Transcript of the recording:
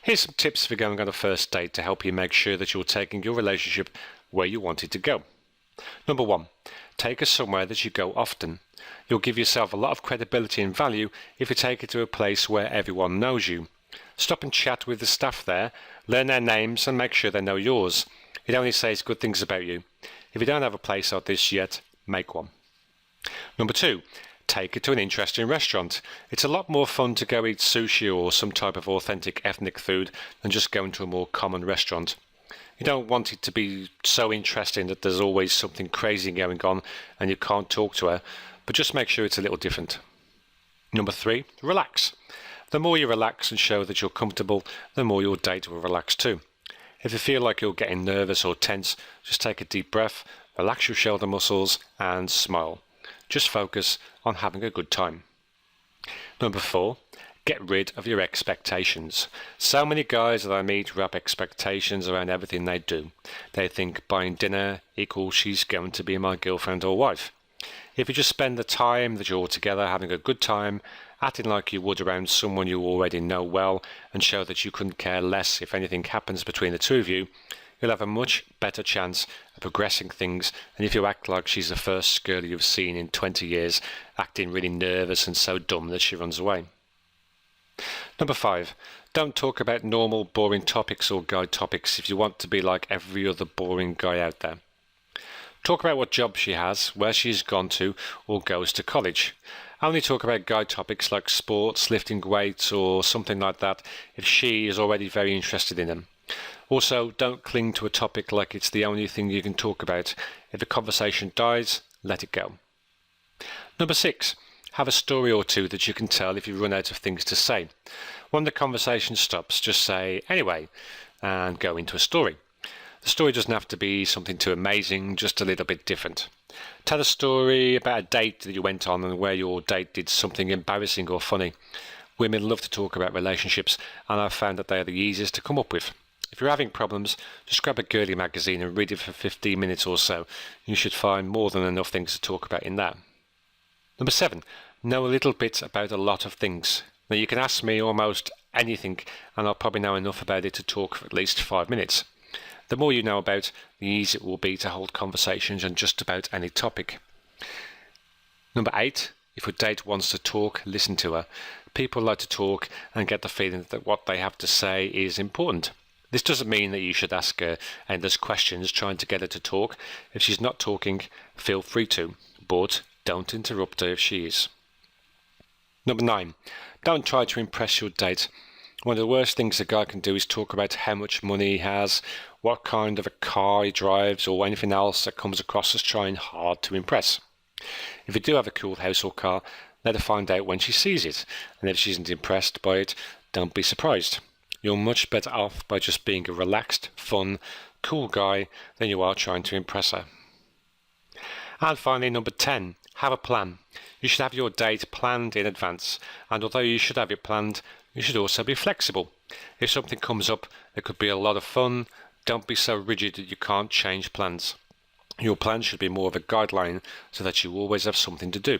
Here's some tips for going on a first date to help you make sure that you're taking your relationship where you want it to go. Number 1, take her somewhere that you go often. You'll give yourself a lot of credibility and value if you take her to a place where everyone knows you. Stop and chat with the staff there, learn their names and make sure they know yours. It only says good things about you. If you don't have a place like this yet, make one. Number 2, take her to an interesting restaurant. It's a lot more fun to go eat sushi or some type of authentic ethnic food than just going to a more common restaurant. You don't want it to be so interesting that there's always something crazy going on and you can't talk to her, but just make sure it's a little different. Number 3, relax. The more you relax and show that you're comfortable, the more your date will relax too. If you feel like you're getting nervous or tense, just take a deep breath, relax your shoulder muscles and smile. Just focus on having a good time. Number 4, get rid of your expectations. So many guys that I meet wrap expectations around everything they do. They think buying dinner equals she's going to be my girlfriend or wife. If you just spend the time that you're together having a good time, acting like you would around someone you already know well, and show that you couldn't care less if anything happens between the two of you, you'll have a much better chance of progressing things than if you act like she's the first girl you've seen in 20 years, acting really nervous and so dumb that she runs away. Number 5, don't talk about normal boring topics or guy topics if you want to be like every other boring guy out there. Talk about what job she has, where she's gone to or goes to college. Only talk about guy topics like sports, lifting weights or something like that if she is already very interested in them. Also, don't cling to a topic like it's the only thing you can talk about. If the conversation dies, let it go. Number 6, have a story or two that you can tell if you run out of things to say. When the conversation stops, just say, anyway, and go into a story. The story doesn't have to be something too amazing, just a little bit different. Tell a story about a date that you went on and where your date did something embarrassing or funny. Women love to talk about relationships, and I've found that they are the easiest to come up with. If you're having problems, just grab a girly magazine and read it for 15 minutes or so. You should find more than enough things to talk about in that. Number 7, know a little bit about a lot of things. Now you can ask me almost anything, and I'll probably know enough about it to talk for at least 5 minutes. The more you know about, the easier it will be to hold conversations on just about any topic. Number 8, if your date wants to talk, listen to her. People like to talk and get the feeling that what they have to say is important. This doesn't mean that you should ask her endless questions trying to get her to talk. If she's not talking, feel free to, but don't interrupt her if she is. Number 9, don't try to impress your date. One of the worst things a guy can do is talk about how much money he has, what kind of a car he drives, or anything else that comes across as trying hard to impress. If you do have a cool house or car, let her find out when she sees it, and if she isn't impressed by it, don't be surprised. You're much better off by just being a relaxed, fun, cool guy than you are trying to impress her. And finally, number 10, have a plan. You should have your date planned in advance, and although you should have it planned, you should also be flexible. If something comes up that could be a lot of fun, don't be so rigid that you can't change plans. Your plan should be more of a guideline so that you always have something to do.